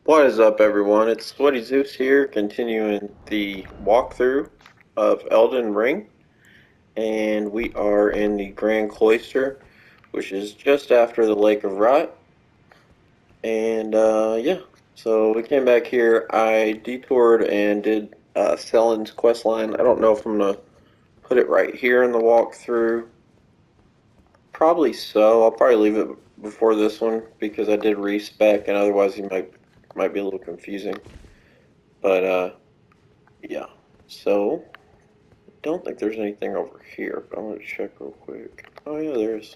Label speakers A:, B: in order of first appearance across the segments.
A: What is up, everyone? It's Sweaty Zeus here, continuing the walkthrough of Elden Ring, and we are in the Grand Cloister, which is just after the Lake of Rot. And yeah, so we came back here. I detoured and did Selen's questline. I don't know if I'm gonna put it right here in the walkthrough. Probably so. I'll probably leave it before this one because I did respec, and otherwise you might be a little confusing. But yeah. So, I don't think there's anything over here, but I'm going to check real quick. Oh, yeah, there's.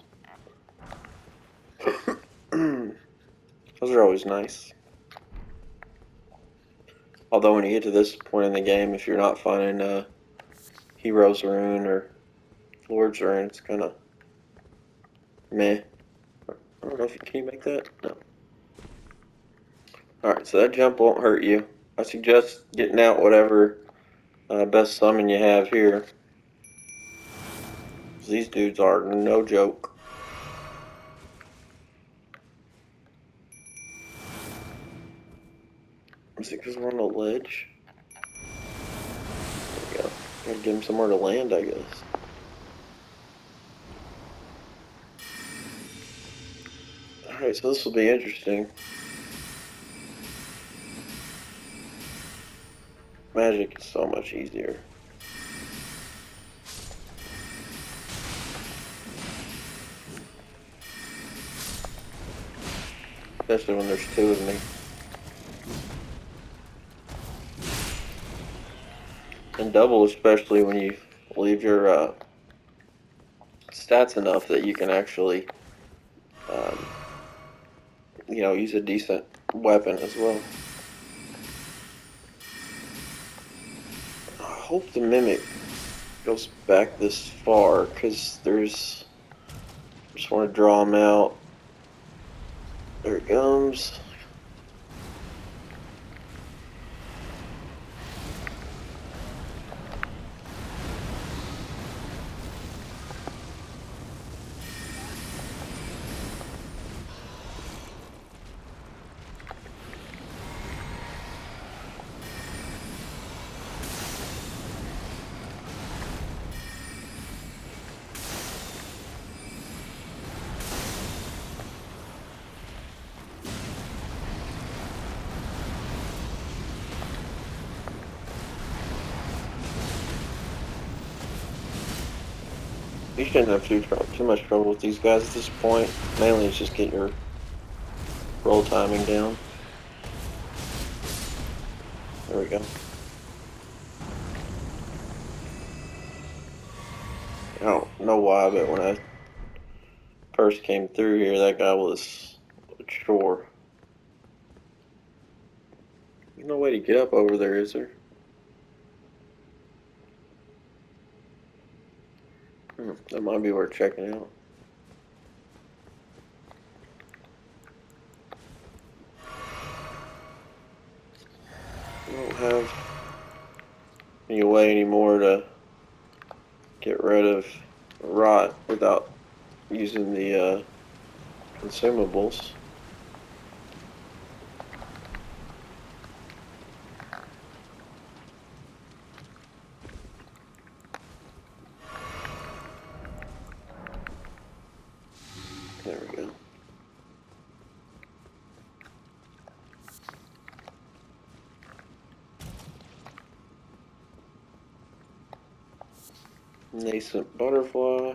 A: Those are always nice. Although, when you get to this point in the game, if you're not finding Hero's Rune or Lord's Rune, it's kind of meh. I don't know if you can make that? No. Alright, so that jump won't hurt you. I suggest getting out whatever best summon you have here. These dudes are no joke. Is it because we're on a ledge? There we go. Gotta give him somewhere to land, I guess. Alright, so this will be interesting. Magic is so much easier. Especially when there's two of me. And double, especially when you leave your stats enough that you can actually, use a decent weapon as well. I hope the mimic goes back this far, because there's... just want to draw him out. There it comes. You shouldn't have too much trouble with these guys at this point. Mainly it's just getting your roll timing down. There we go. I don't know why, but when I first came through here, that guy was a chore. There's no way to get up over there, is there? That might be worth checking out. I don't have any way anymore to get rid of rot without using the consumables. There we go. Nascent butterfly.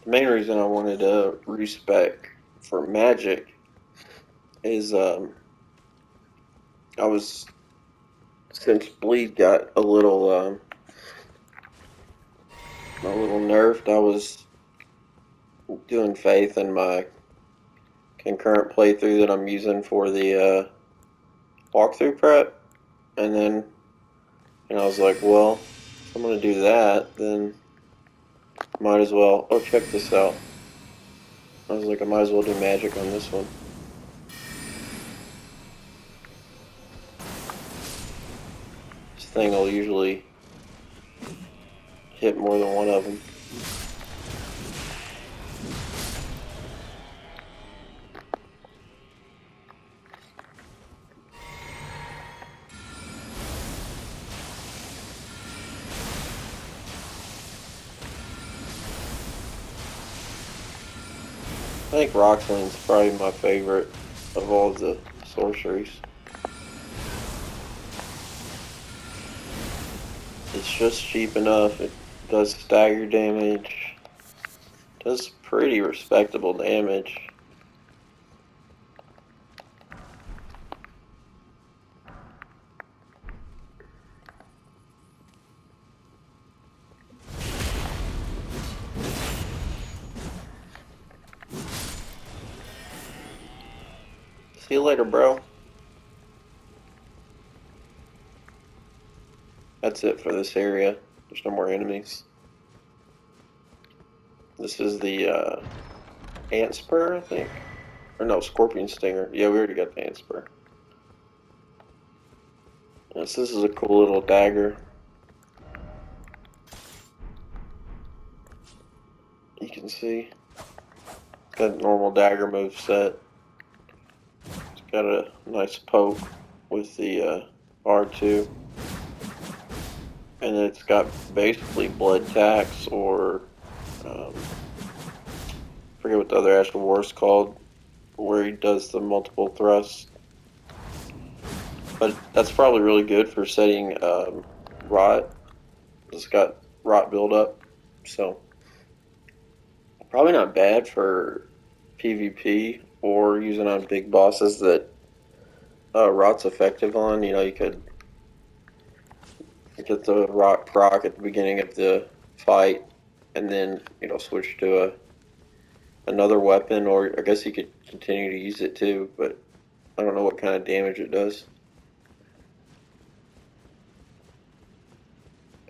A: The main reason I wanted to respec for magic is I was, since bleed got a little nerfed, I was doing faith in my concurrent playthrough that I'm using for the walkthrough prep, and then I was like, well, if I'm gonna do that, then might as well. Oh, check this out. I was like, I might as well do magic on this one. This thing will usually hit more than one of them. I think Roxanne's probably my favorite of all the sorceries. It's just cheap enough. It does stagger damage. Does pretty respectable damage. See you later, bro. That's it for this area. There's no more enemies. This is the ant spur, I think. Or no, scorpion stinger. Yeah, we already got the ant spur. Yes, this is a cool little dagger. You can see. It's got a normal dagger move set. It's got a nice poke with the R2. And it's got basically blood tax or I forget what the other Astral War is called, where he does the multiple thrusts. But that's probably really good for setting rot. It's got rot buildup, so probably not bad for PvP or using on big bosses that rot's effective on. You know, you could get the rot proc at the beginning of the fight, and then switch to another weapon, or I guess you could continue to use it too. But I don't know what kind of damage it does.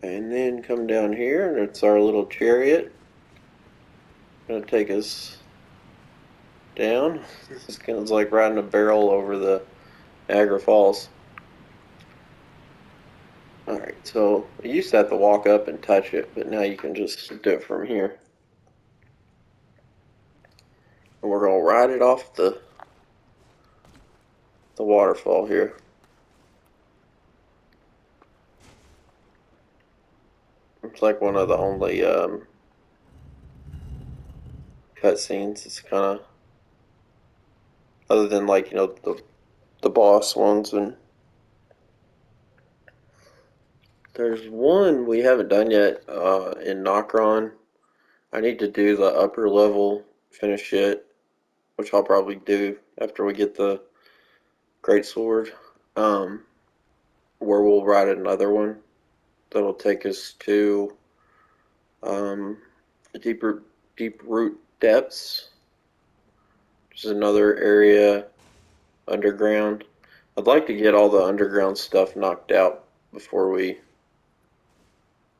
A: And then come down here, and it's our little chariot. Gonna take us down. This kind of like riding a barrel over the Niagara Falls. Alright, so you used to have to walk up and touch it, but now you can just do it from here. And we're gonna ride it off the waterfall here. It's like one of the only cutscenes. It's kind of, other than like the boss ones, and there's one we haven't done yet in Nokron. I need to do the upper level, finish it, which I'll probably do after we get the Greatsword, where we'll ride another one that'll take us to deep root depths, which is another area underground. I'd like to get all the underground stuff knocked out before we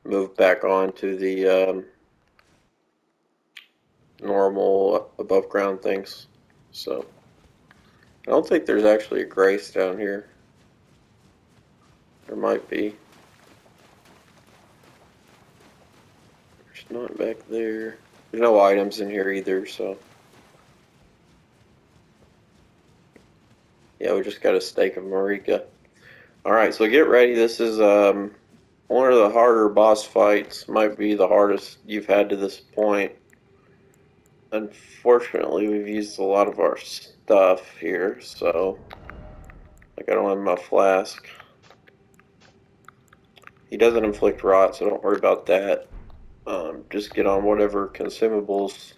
A: move back on to the normal above ground things. So I don't think there's actually a grace down here. There might be. There's not back there. There's no items in here either, so yeah, we just got a steak of Marika. Alright, so get ready. This is one of the harder boss fights. Might be the hardest you've had to this point. Unfortunately, we've used a lot of our stuff here, so like I don't have my flask. He doesn't inflict rot, so don't worry about that. Just get on whatever consumables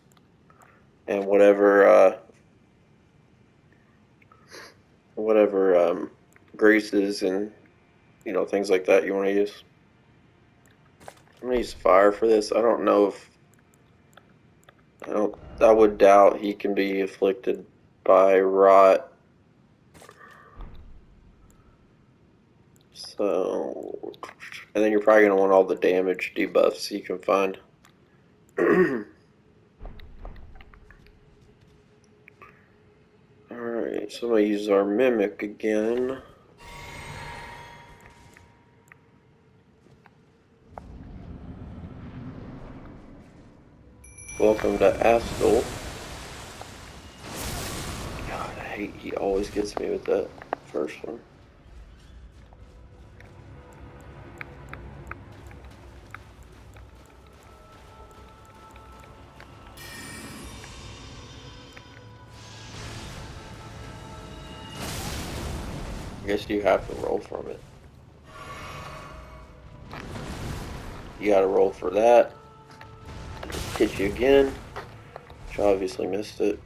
A: and whatever greases and things like that you want to use. I'm gonna use fire for this. I don't know if I would doubt he can be afflicted by rot. So, and then you're probably gonna want all the damage debuffs you can find. Alright, so I'm going to use our Mimic again. Welcome to Astel. God, I hate he always gets me with that first one. I guess you have to roll from it. You gotta roll for that. Hit you again. Which obviously missed it.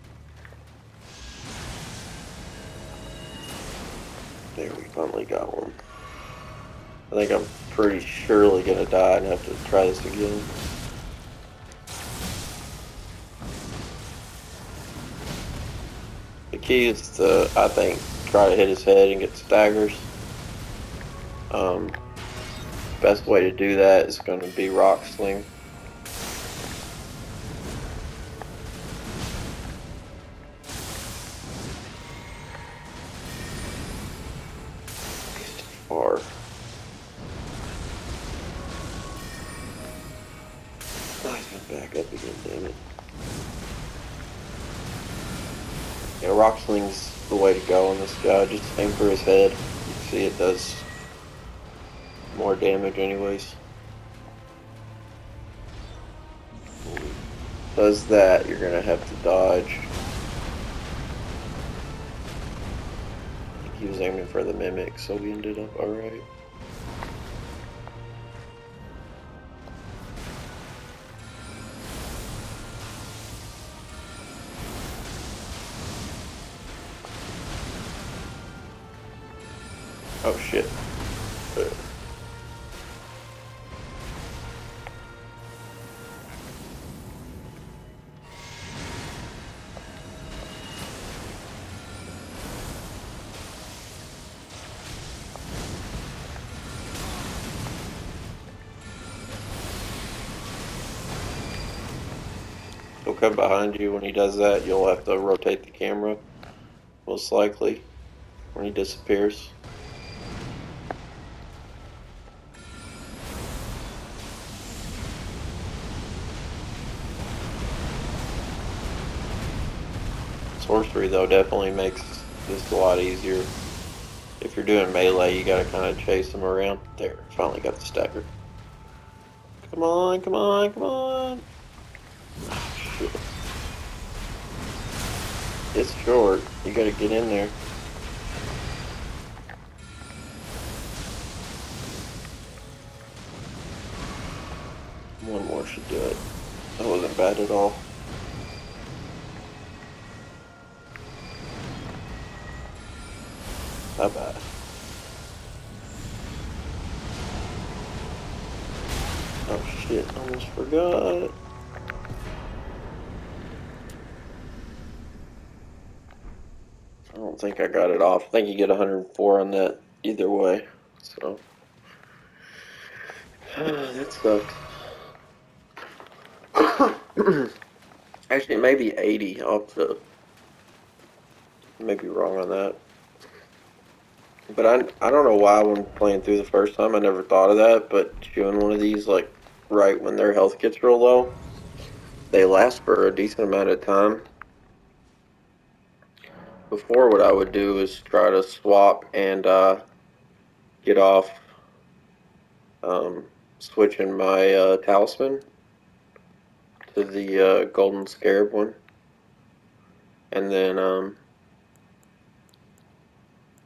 A: There, we finally got one. I think I'm pretty surely gonna die and have to try this again. The key is to, I think, try to hit his head and get staggers. Best way to do that is going to be Rock Sling. He's too far. Oh, he's gonna back up again, damn it. Yeah, Rock Sling's the way to go on this guy. Just aim for his head. You see it does more damage anyways. Does that, you're gonna have to dodge. I think he was aiming for the Mimic, so we ended up alright. Oh shit. He'll come behind you. When he does that, you'll have to rotate the camera, most likely, when he disappears. Sorcery, though, definitely makes this a lot easier. If you're doing melee, you gotta kind of chase them around. There, finally got the stagger. Come on, come on, come on! Oh, shit. It's short. You gotta get in there. One more should do it. That wasn't bad at all. Not bad. Oh shit, almost forgot. I don't think I got it off. I think you get 104 on that either way. So that sucks. Actually, it may be 80. I'll have to, may be wrong on that. But I don't know why when playing through the first time I never thought of that, but doing one of these like right when their health gets real low, they last for a decent amount of time. Before, what I would do is try to swap and get off switching my talisman to the golden scarab one, and then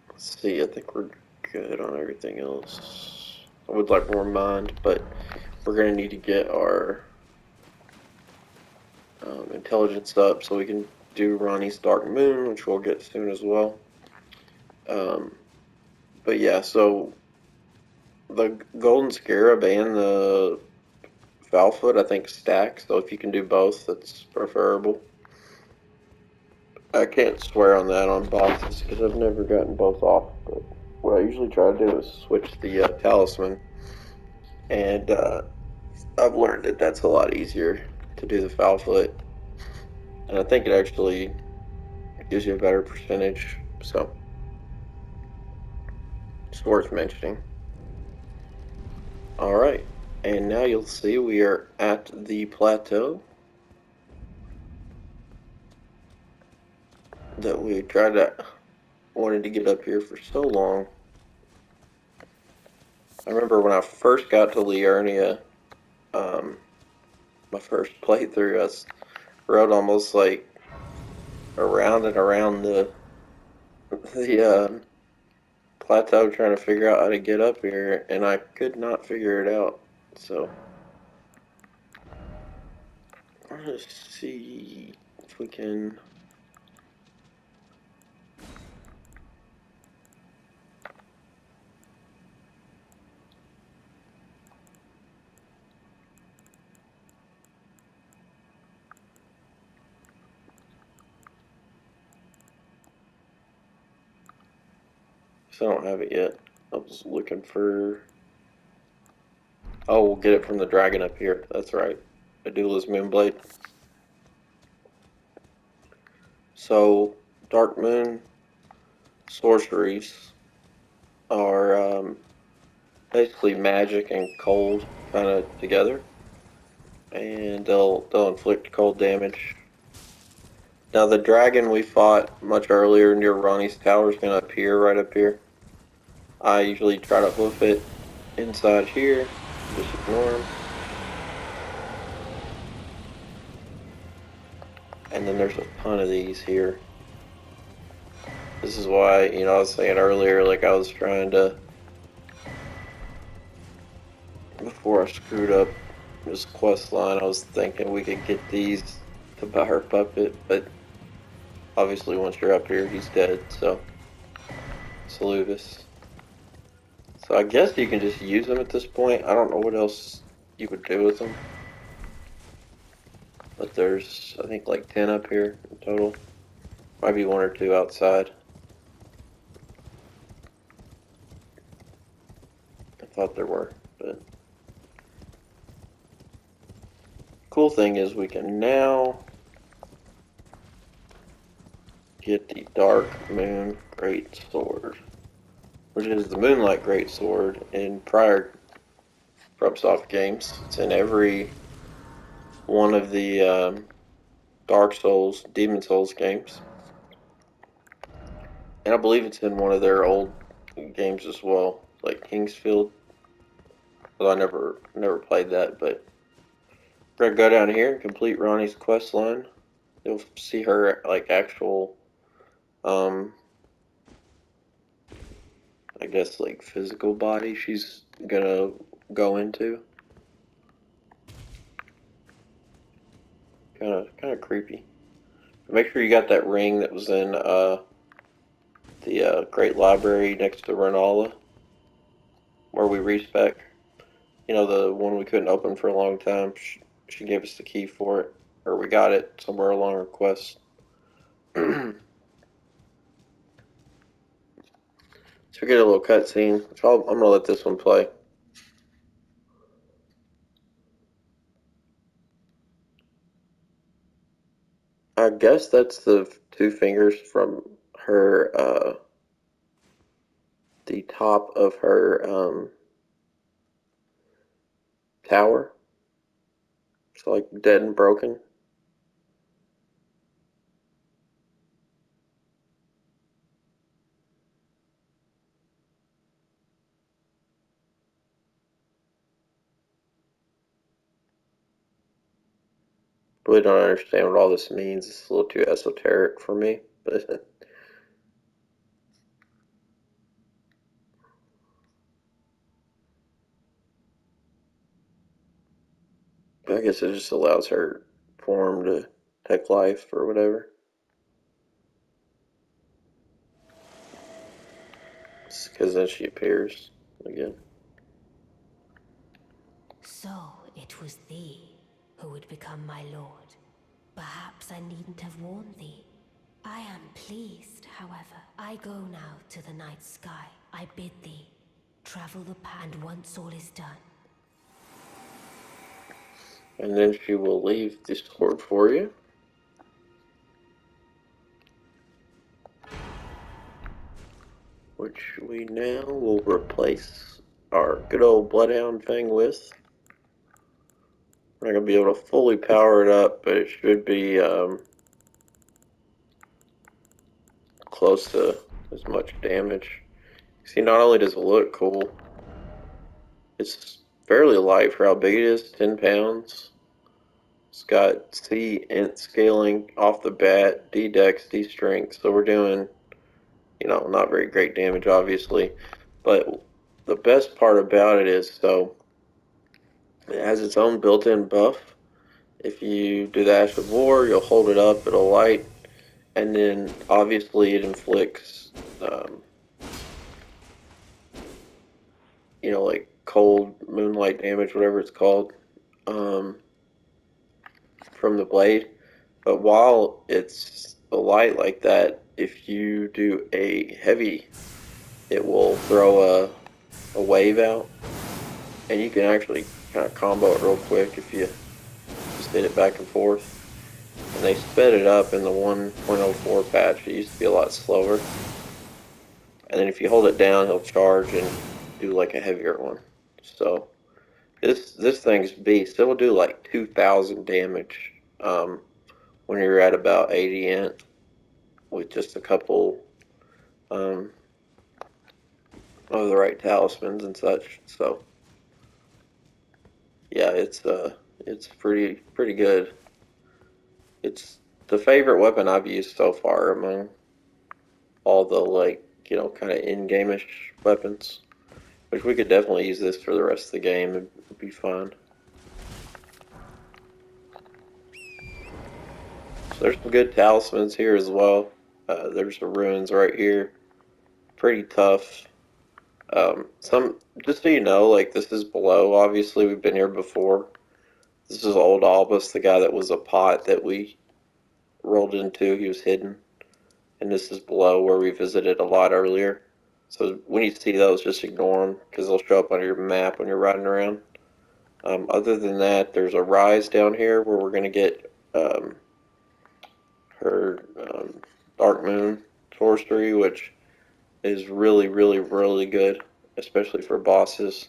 A: let's see, I think we're good on everything else. I would like more mind, but we're gonna need to get our intelligence up so we can do Ronnie's Darkmoon, which we'll get soon as well. But yeah, so the golden scarab and the Foulfoot, I think, stack, so if you can do both, that's preferable. I can't swear on that on bosses because I've never gotten both off, but what I usually try to do is switch the talisman, and I've learned that that's a lot easier to do the Foulfoot, and I think it actually gives you a better percentage, so it's worth mentioning. Alright, and now you'll see we are at the plateau that we wanted to get up here for so long. I remember when I first got to Liurnia, my first playthrough, I rode almost like around and around the plateau trying to figure out how to get up here, and I could not figure it out. So let's see if we can. I don't have it yet. I was looking for. Oh, we'll get it from the dragon up here. That's right. Adula's Moonblade. So, Darkmoon sorceries are basically magic and cold kind of together, and they'll inflict cold damage. Now, the dragon we fought much earlier near Ronnie's tower is going to appear right up here. I usually try to hoof it inside here. Just ignore him. And then there's a ton of these here. This is why, I was saying earlier, like I was trying to, before I screwed up this quest line, I was thinking we could get these to buy her puppet, but obviously once you're up here, he's dead, so Saluvis. So I guess you can just use them at this point. I don't know what else you would do with them. But there's, I think, like 10 up here in total. Might be 1 or 2 outside. I thought there were, but cool thing is we can now get the Darkmoon Greatsword, which is the Moonlight Greatsword in prior FromSoft games. It's in every one of the Dark Souls, Demon Souls games. And I believe it's in one of their old games as well, like Kingsfield. Although I never played that, but we're gonna go down here and complete Ronnie's quest line. You'll see her like actual, um, I guess like physical body she's gonna go into. Kind of creepy. Make sure you got that ring that was in the Great Library next to Renala, where we respec. The one we couldn't open for a long time. She gave us the key for it, or we got it somewhere along our quest. So we get a little cutscene, which I'm gonna let this one play. I guess that's the 2 fingers from her, the top of her tower. It's like dead and broken. Really don't understand what all this means. It's a little too esoteric for me, but I guess it just allows her form to take life or whatever. Because then she appears again.
B: So it was thee who would become my lord. Perhaps I needn't have warned thee. I am pleased, however. I go now to the night sky. I bid thee travel the path, and once all is done.
A: And then she will leave the sword for you. which we now will replace our good old Bloodhound thing with. We're not going to be able to fully power it up, but it should be close to as much damage. See, not only does it look cool, it's fairly light for how big it is, 10 pounds. It's got C int scaling off the bat, D dex, D strength, so we're doing, not very great damage, obviously. But the best part about it is, so it has its own built-in buff. If you do the Ash of War, you'll hold it up, it'll light, and then obviously it inflicts, like cold moonlight damage, whatever it's called, from the blade. But while it's a light like that, if you do a heavy, it will throw a wave out, and you can actually kind of combo it real quick if you just hit it back and forth. And they sped it up in the 1.04 patch. It used to be a lot slower. And then if you hold it down, he'll charge and do like a heavier one. So this thing's beast. It will do like 2,000 damage when you're at about 80 int with just a couple of the right talismans and such. So yeah, it's pretty good. It's the favorite weapon I've used so far among all the kind of in-game-ish weapons. Which we could definitely use this for the rest of the game. It'd be fun. So there's some good talismans here as well. There's the runes right here. Pretty tough. Just so you know, like this is below. Obviously, we've been here before. This is old Albus, the guy that was a pot that we rolled into. He was hidden. And this is below where we visited a lot earlier. So when you see those, just ignore them because they'll show up on your map when you're riding around. Other than that, there's a rise down here where we're going to get her Darkmoon sorcery, which is really, really, really good, especially for bosses.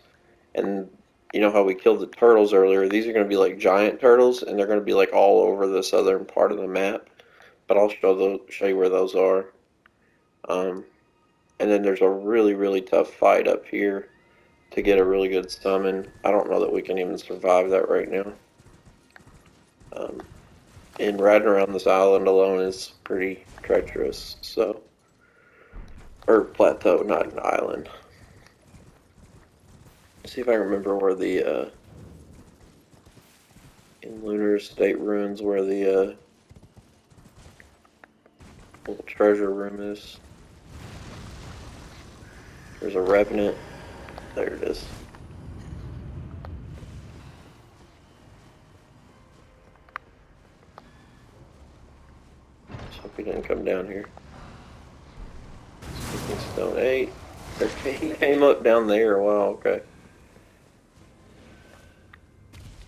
A: And you know how we killed the turtles earlier? These are going to be like giant turtles, and they're going to be like all over the southern part of the map. But I'll show you where those are. And then there's a really, really tough fight up here to get a really good summon. I don't know that we can even survive that right now. And riding around this island alone is pretty treacherous, so... Or plateau, not an island. Let's see if I remember where the, in Lunar State Ruins, where the, little treasure room is. There's a revenant. There it is. Let's hope he didn't come down here. Speaking Stone 8. He came up down there. Wow, okay.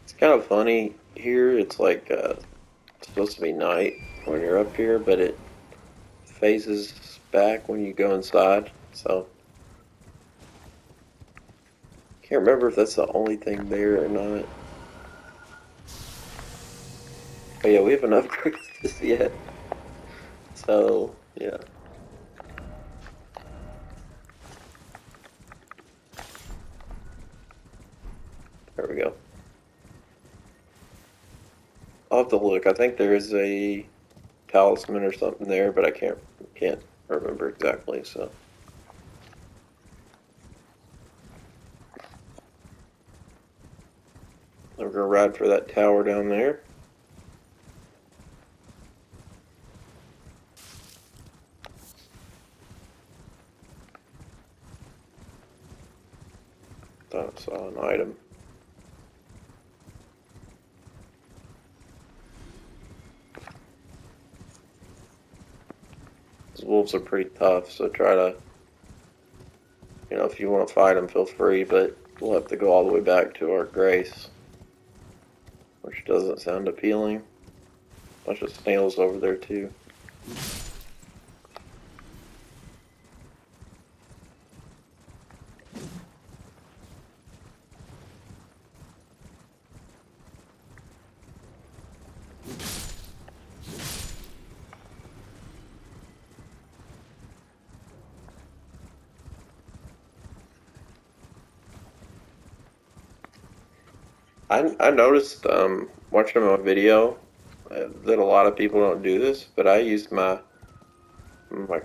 A: It's kind of funny here. It's like, it's supposed to be night when you're up here, but it phases back when you go inside, so can't remember if that's the only thing there or not. But yeah, we haven't upgraded this yet, so yeah. There we go. I'll have to look. I think there is a talisman or something there, but I can't remember exactly, so. We're gonna ride for that tower down there. Thought I saw an item. These wolves are pretty tough, so try to, if you want to fight them, feel free, but we'll have to go all the way back to our Grace, which doesn't sound appealing. Bunch of snails over there too. I noticed watching my video that a lot of people don't do this, but I use my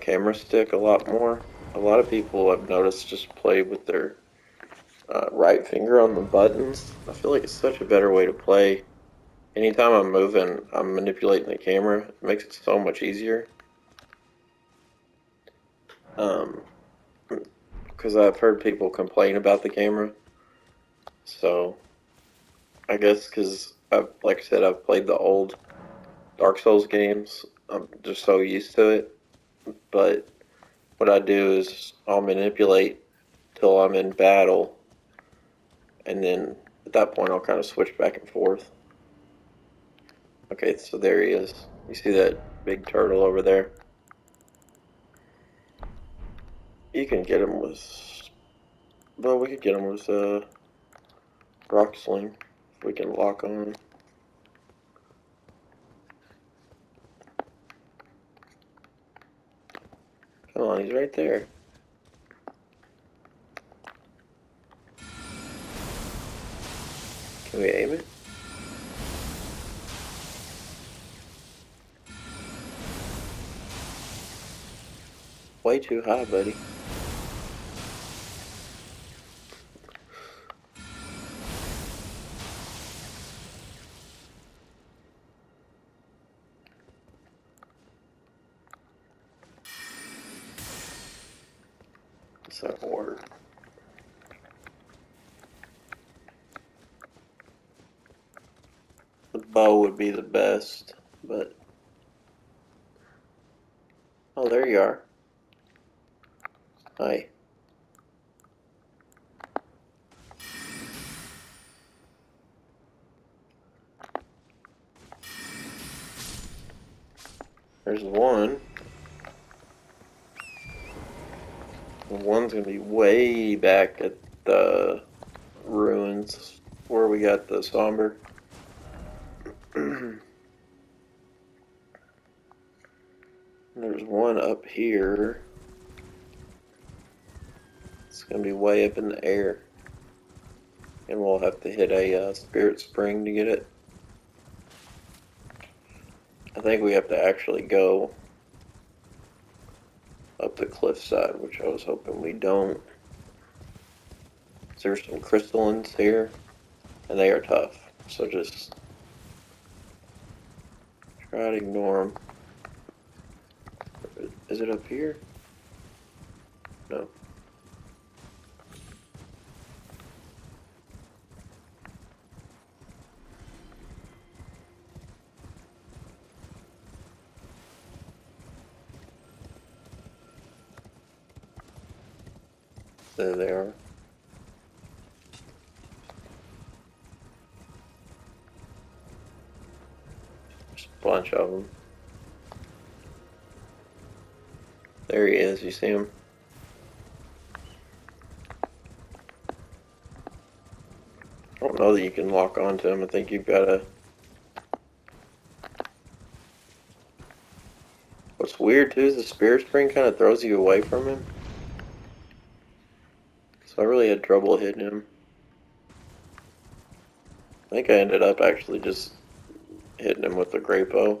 A: camera stick a lot more. A lot of people I've noticed just play with their right finger on the buttons. I feel like it's such a better way to play. Anytime I'm moving, I'm manipulating the camera. It makes it so much easier. Um, because I've heard people complain about the camera. So I guess because like I said, I've played the old Dark Souls games. I'm just so used to it. But what I do is I'll manipulate till I'm in battle, and then at that point I'll kind of switch back and forth. Okay, so there he is. You see that big turtle over there? You can get him with, well, we could get him with rock sling if we can lock on. Come on, he's right there. Can we aim it? Way too high, buddy. It's not gonna work. The bow would be the best, but oh, there you are. Hi. There's one. And one's gonna be way back at the ruins where we got the somber. There's one up here. It's gonna be way up in the air, and we'll have to hit a spirit spring to get it. I think we have to actually go up the cliffside, which I was hoping we don't. There's some crystallines here, and they are tough, so just try to ignore them. Is it up here? No. There they are. There's a bunch of them. There he is, you see him? I don't know that you can lock onto him. I think you've got to. What's weird too is the spirit spring kind of throws you away from him. So I really had trouble hitting him. I think I ended up actually just hitting him with the great bow.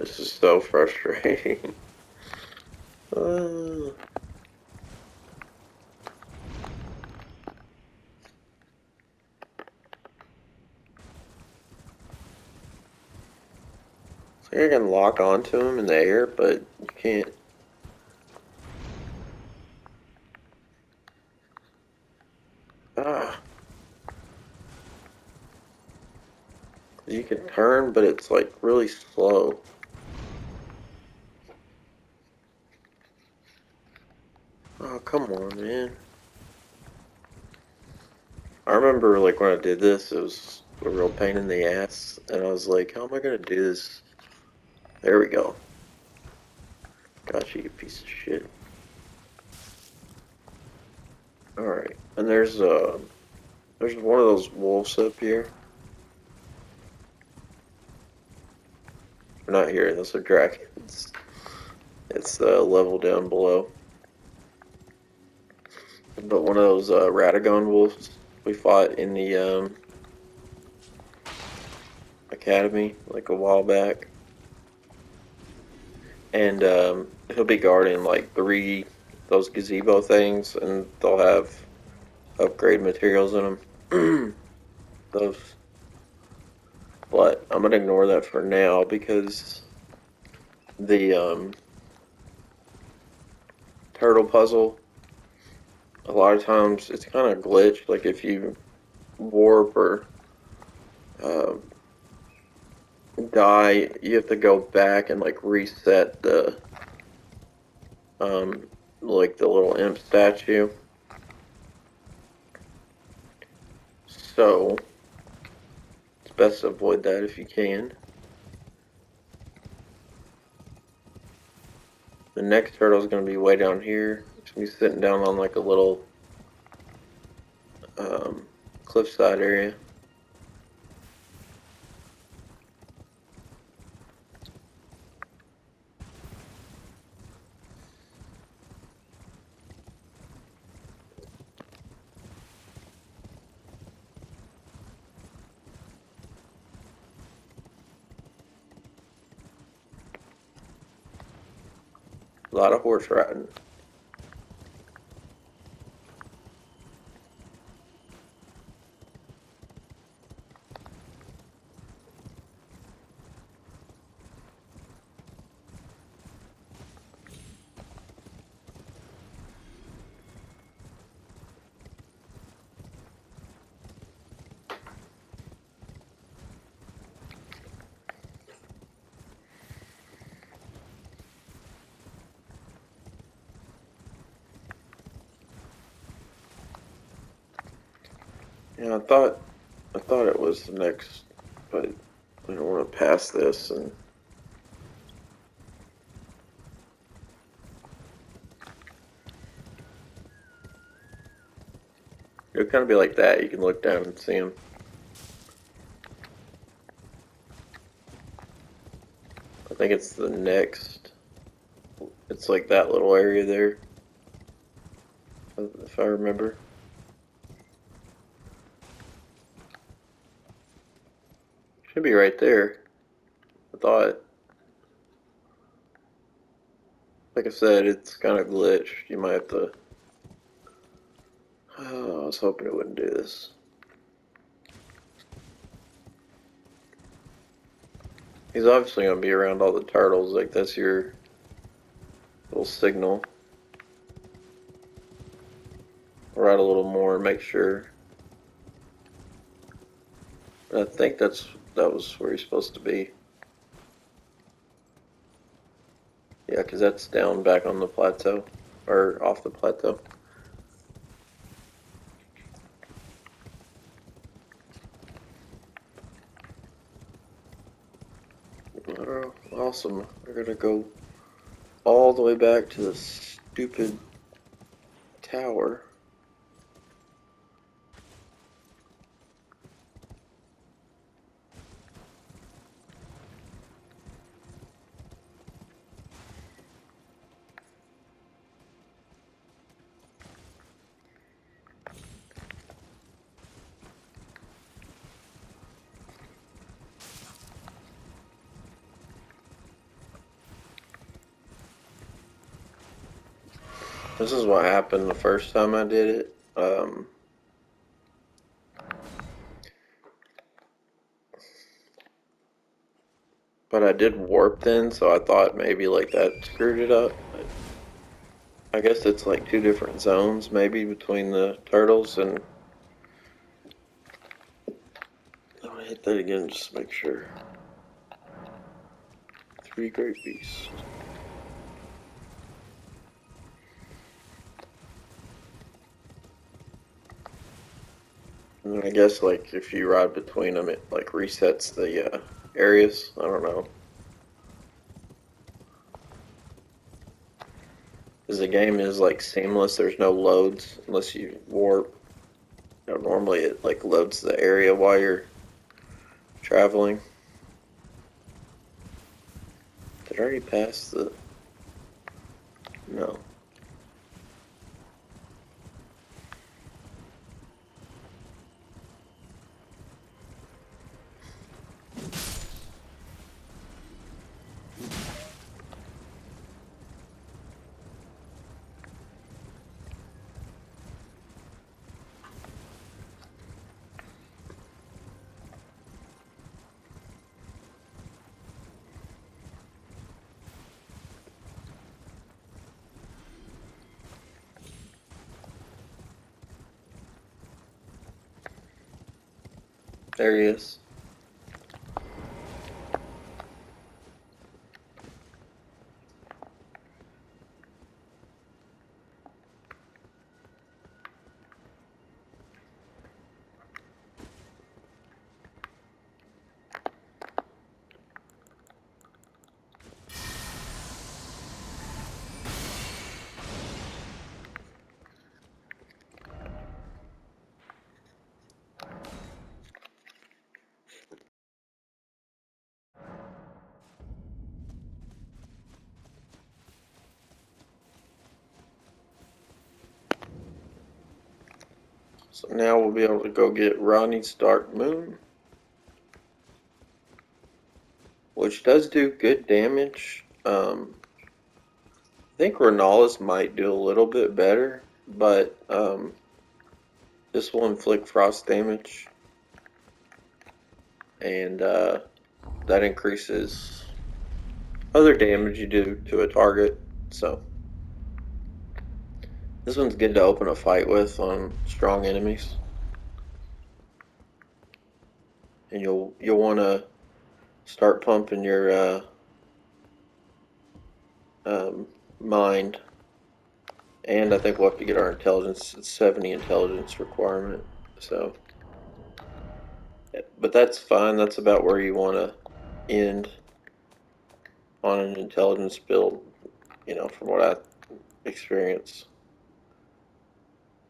A: This is so frustrating. uh, I can lock onto him in the air, but you can't. Ah, you can turn, but it's like really slow. Oh, come on, man. I remember like when I did this, it was a real pain in the ass, and I was like, how am I gonna do this? There we go. Got you, you piece of shit. Alright, and there's one of those wolves up here. Or not here, those are dragons. It's the level down below. But one of those Radagon wolves we fought in the academy like a while back. And he'll be guarding like those gazebo things, and they'll have upgrade materials in them. Those, but I'm gonna ignore that for now because the turtle puzzle, a lot of times it's kind of glitched. Like if you warp or uh, die, you have to go back and like reset the like the little imp statue. So it's best to avoid that if you can. The next turtle is going to be way down here. It's going to be sitting down on like a little cliffside area. A lot of horse riding. Yeah, I thought it was the next, but I don't want to pass this, and it'll kind of be like that. You can look down and see them. I think it's the next. It's like that little area there, if I remember. Should be right there. I thought. Like I said, it's kind of glitched. You might have to. Oh, I was hoping it wouldn't do this. He's obviously going to be around all the turtles. Like, that's your little signal. Ride a little more and make sure. I think that was where he's supposed to be. Yeah, because that's down back on the plateau. Or off the plateau. Oh, awesome. We're going to go all the way back to the stupid tower. This is what happened the first time I did it. But I did warp then, so I thought maybe like that screwed it up. But I guess it's like two different zones maybe between the turtles, and I'm gonna hit that again just to make sure. 3 great beasts. And I guess like if you ride between them, it like resets the areas. I don't know. Because the game is like seamless. There's no loads unless you warp. You know, normally it like loads the area while you're traveling. Did I already pass the? No. There he is. So now we'll be able to go get Ronnie's Darkmoon, which does do good damage. I think Renala's might do a little bit better, but this will inflict frost damage, and that increases other damage you do to a target. So this one's good to open a fight with on strong enemies, and you'll want to start pumping your mind. And I think we'll have to get our intelligence. It's 70 intelligence requirement. So, but that's fine. That's about where you want to end on an intelligence build. You know, from what I experience.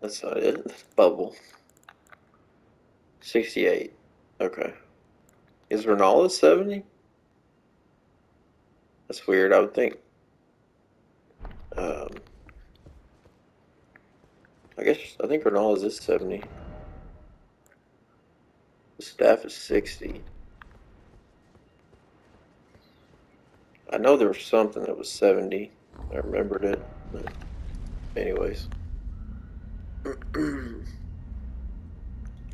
A: That's not it. Bubble. 68. Okay. Is Renala 70? That's weird. I would think. Um, I think Renala's is 70. The staff is 60. I know there was something that was 70. I remembered it. But anyways.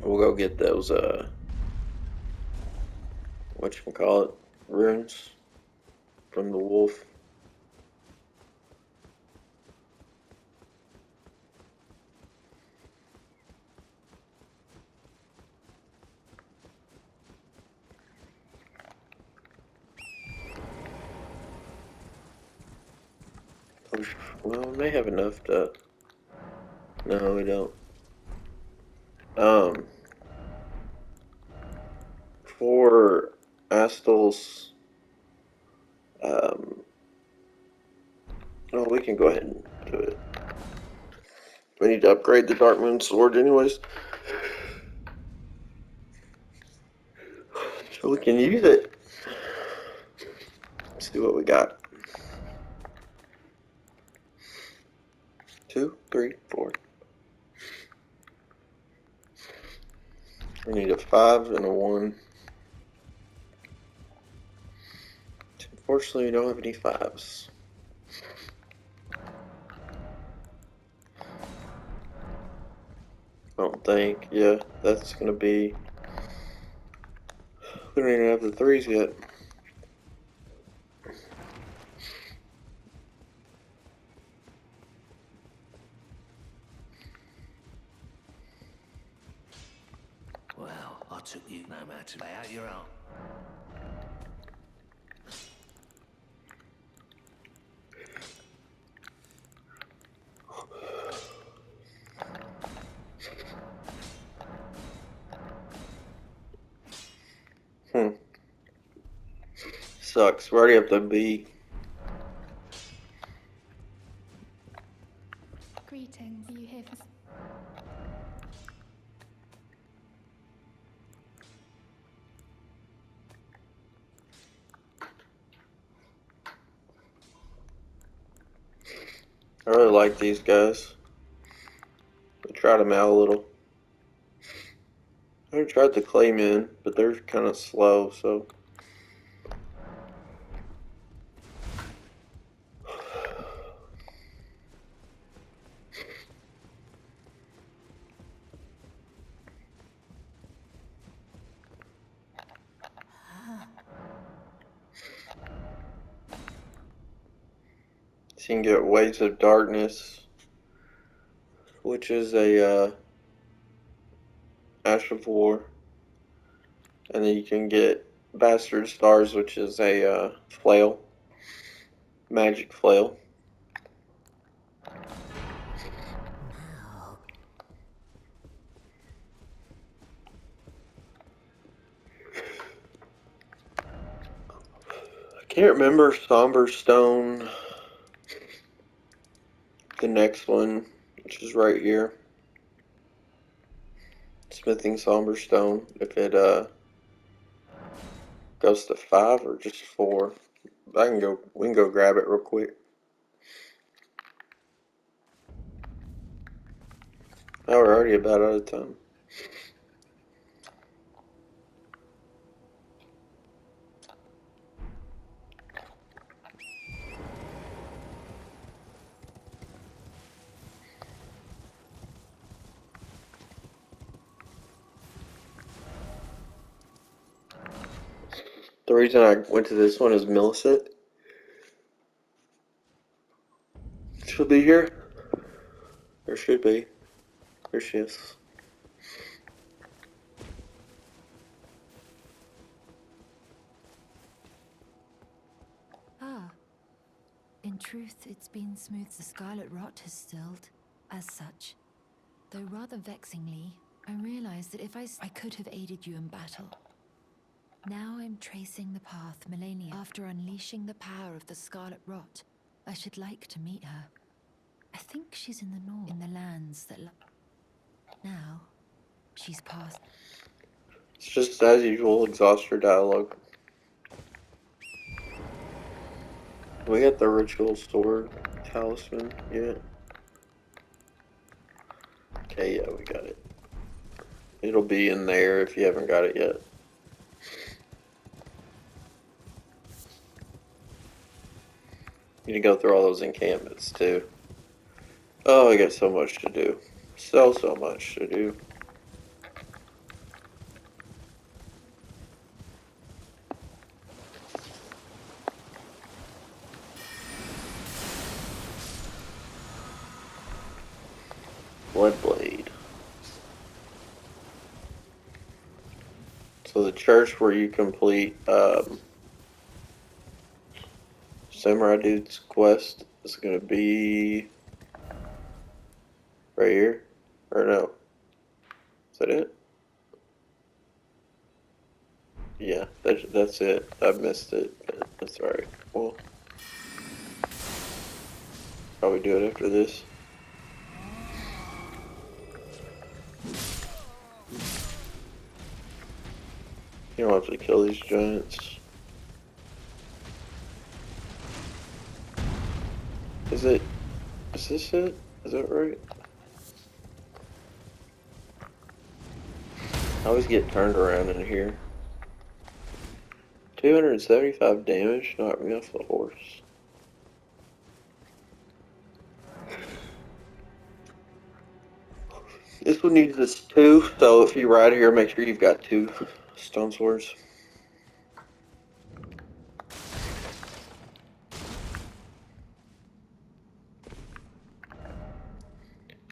A: We'll go get those, whatchamacallit, runes from the wolf. Well, we may have enough to. No, we don't. Um, for Astel's, um, no, we can go ahead and do it. We need to upgrade the Darkmoon sword, anyways, so we can use it. Let's see what we got. 2, 3, 4. We need a 5 and a 1. Unfortunately, we don't have any 5s. I don't think. Yeah, that's gonna be. We don't even have the 3s yet.
C: Well, I took you no matter lay out your own.
A: Sucks. We're already up to B.
D: Greetings. Are you here for...
A: I really like these guys. I tried them out a little. I tried the Claymen, but they're kind of slow, so. So you can get Waves of Darkness, which is a Ash of War. And then you can get Bastard Stars, which is a flail. Magic flail. I can't remember Somber Stone. The next one, which is right here. Smithing Somber Stone. If it goes to 5 or just 4. We can go grab it real quick. Now we're already about out of time. The reason I went to this one is Millicent. She'll be here. Or should be. Here she is.
E: Ah. In truth, it's been smooth. The scarlet rot has stilled, as such. Though rather vexingly, I realized that if I could have aided you in battle. Now I'm tracing the path millennia. After unleashing the power of the scarlet rot, I should like to meet her. I think she's in the north, in the lands that now, she's passed.
A: It's just as usual, exhaustor dialogue. We got the ritual sword talisman yet? Okay, yeah, we got it. It'll be in there if you haven't got it yet. You need to go through all those encampments too. Oh, I got so much to do. So much to do. Bloodblade. So the church where you complete Samurai Dude's quest is going to be right here. Or no. Is that it? Yeah, that's it. I missed it, but that's alright. Well, probably do it after this. You don't have to kill these giants. Is this it? Is that right? I always get turned around in here. 275 damage knocked me off the horse. This one uses 2, so if you ride here, make sure you've got 2 stone swords.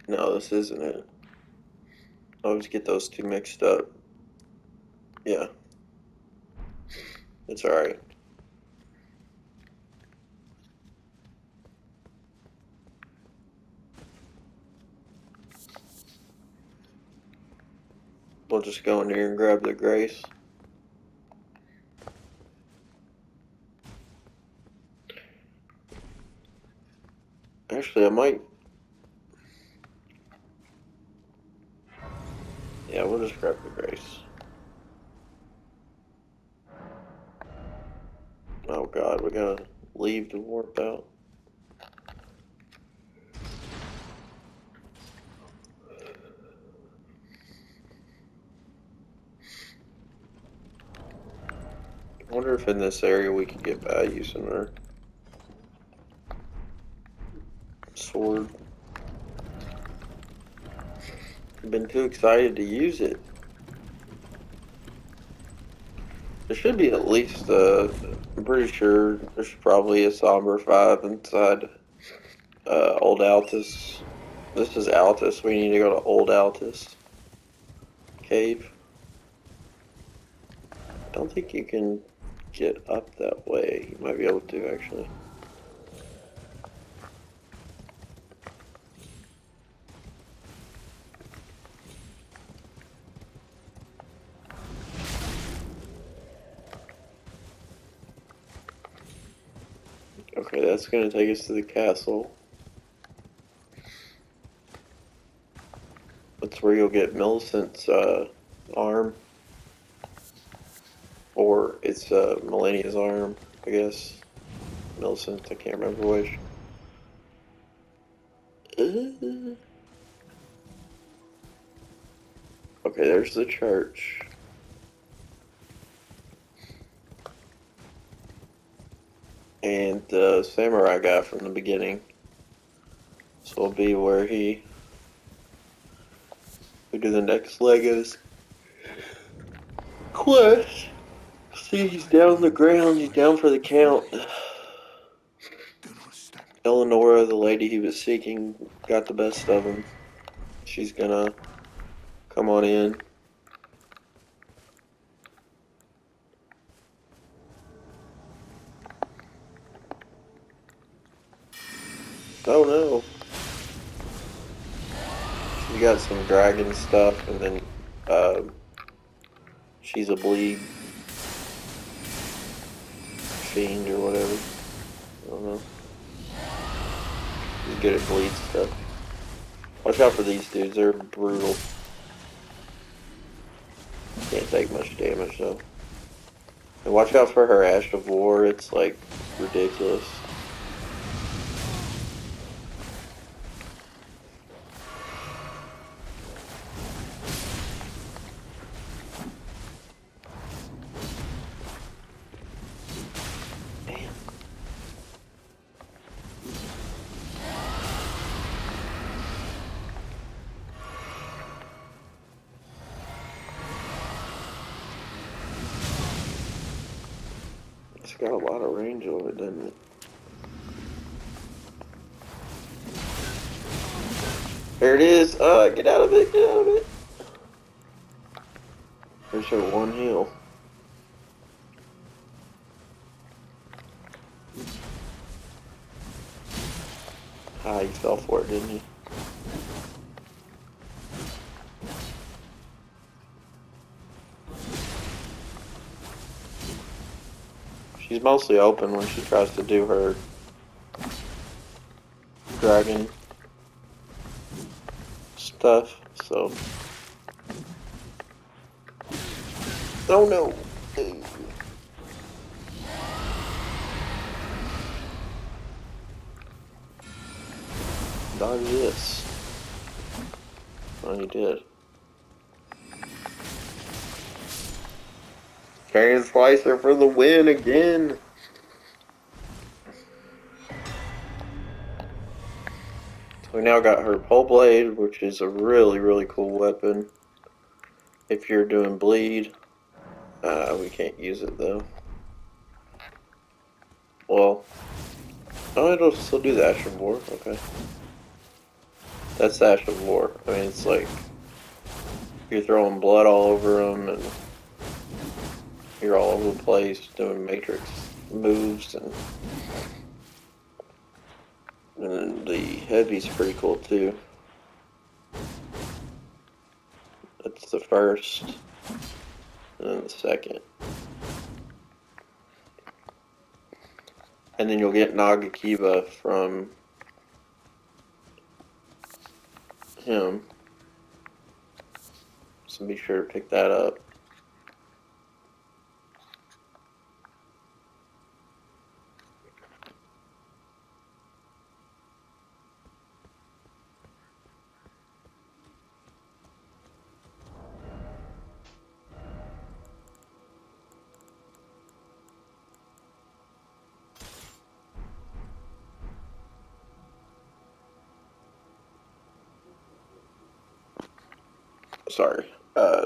A: No, this isn't it. I always get those 2 mixed up. Yeah. It's alright. We'll just go in here and grab the grace. Actually, I might... Yeah, we'll just grab the grace. Oh god, we gotta leave to warp out. I wonder if in this area we could get values in our sword. I've been too excited to use it. There should be at least, I'm pretty sure there's probably a Somber 5 inside Old Altus. This is Altus. We need to go to Old Altus Cave. I don't think you can get up that way. You might be able to, actually. Okay, that's going to take us to the castle. That's where you'll get Millicent's arm. Or it's Millennia's arm, I guess. Millicent, I can't remember which. Okay, there's the church. And the samurai guy from the beginning. This will be where we do the next Legos quest. See, he's down on the ground. He's down for the count. Eleonora, the lady he was seeking, got the best of him. She's gonna come on in. Oh no. You got some dragon stuff, and then she's a bleed fiend or whatever. I don't know. She's good at bleed stuff. Watch out for these dudes, they're brutal. Can't take much damage though. And watch out for her Ash of War, it's like ridiculous. It's got a lot of range on it, doesn't it? There it is! Get out of it, get out of it! There's her one heal. Ah, you fell for it, didn't you? She's mostly open when she tries to do her dragon stuff, so. Oh no! Dodge this. Oh, you did. Carrying Cloister for the win again! We now got her pole blade, which is a really, really cool weapon. If you're doing bleed, we can't use it though. Well, oh, it'll still do the Ash of War. Okay, that's the Ash of War. I mean, it's like you're throwing blood all over them, and you're all over the place doing matrix moves, and then the heavy's pretty cool too. That's the first, and then the second. And then you'll get Nagakiba from him. So be sure to pick that up. Sorry.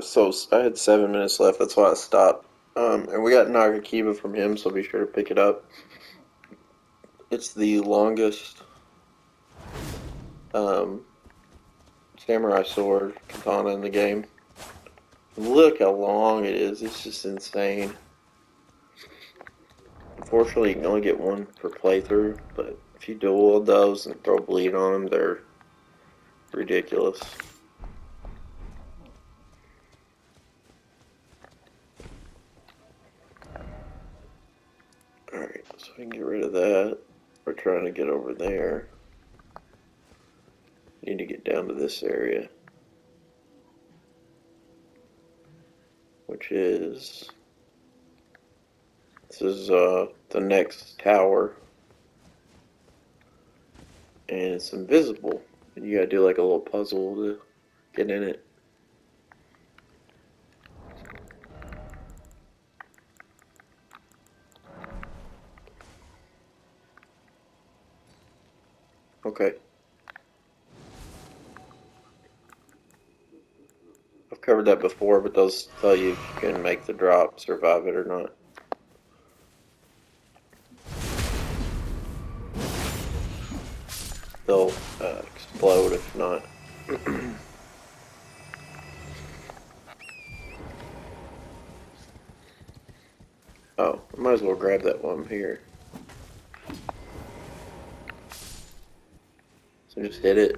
A: So I had 7 minutes left. That's why I stopped. And we got Nagakiba from him, so be sure to pick it up. It's the longest samurai sword katana in the game. Look how long it is. It's just insane. Unfortunately, you can only get one per playthrough, but if you dual those and throw bleed on them, they're ridiculous. Alright, so we can get rid of that. We're trying to get over there. Need to get down to this area, which is, this is the next tower, and it's invisible, and you gotta do like a little puzzle to get in it. Okay. I've covered that before, but those tell you if you can make the drop, survive it or not. They'll explode if not. Oh, I might as well grab that one here. So just hit it,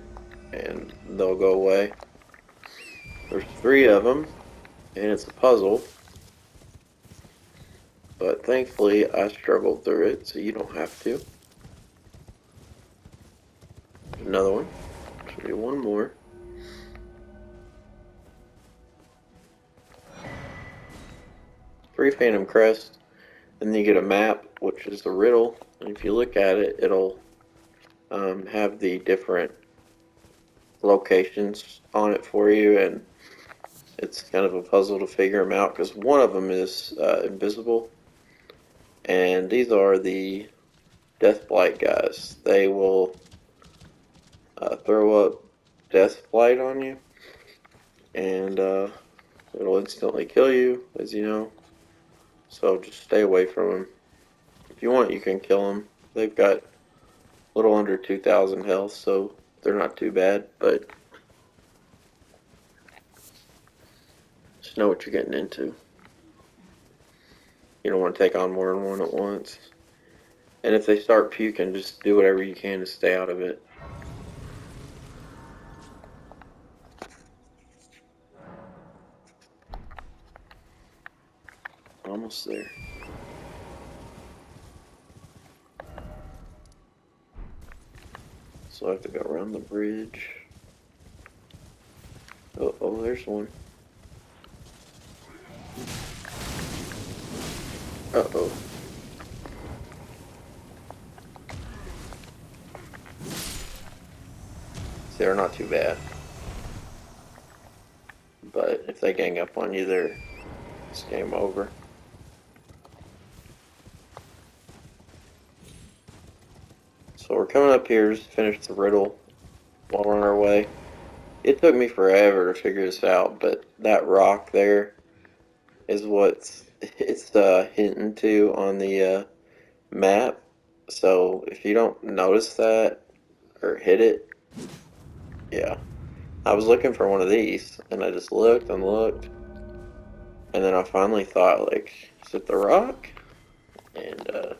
A: and they'll go away. There's 3 of them, and it's a puzzle. But thankfully, I struggled through it, so you don't have to. There's another one. Should be one more. 3 Phantom Crest. And then you get a map, which is the riddle. And if you look at it, it'll have the different locations on it for you, and it's kind of a puzzle to figure them out because one of them is invisible, and these are the Death Blight guys. They will throw up Death Blight on you, and it'll instantly kill you, as you know. So just stay away from them. If you want, you can kill them. They've got a little under 2,000 health, so they're not too bad, but just know what you're getting into. You don't want to take on more than one at once. And if they start puking, just do whatever you can to stay out of it. Almost there. So I have to go around the bridge. Oh, there's one. Uh-oh. See, they're not too bad. But if they gang up on you, it's game over. So we're coming up here to finish the riddle. while we're on our way. It took me forever to figure this out, but that rock there is what it's hinting to on the map. So if you don't notice that or hit it, yeah. I was looking for one of these, and I just looked and looked, and then I finally thought, like, is it the rock? And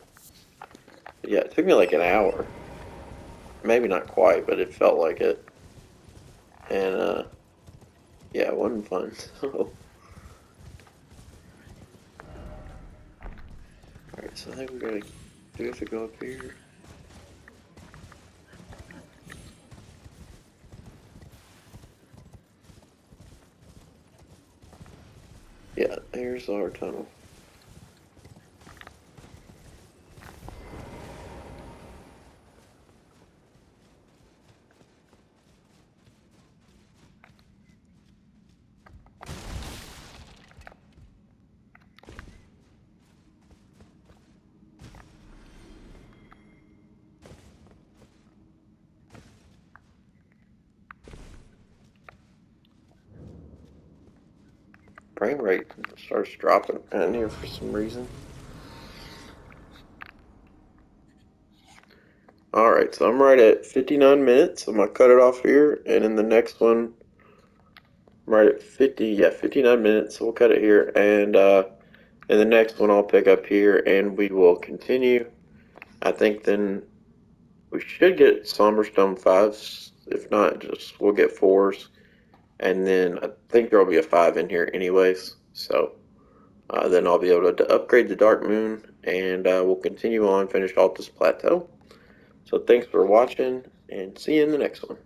A: yeah, it took me like an hour. Maybe not quite, but it felt like it. And yeah, it wasn't fun. So, alright, so I think we gotta do we have to go up here? Yeah, here's our tunnel. Frame rate starts dropping in here for some reason. Alright, so I'm right at 59 minutes. I'm gonna cut it off here, and in the next one, I'm right at 59 minutes. So we'll cut it here, and in the next one, I'll pick up here, and we will continue. I think then we should get Somberstone 5s. If not, just we'll get 4s. And then I think there will be a 5 in here anyways. So then I'll be able to upgrade the Darkmoon, and we'll continue on, finish off this plateau. So thanks for watching, and see you in the next one.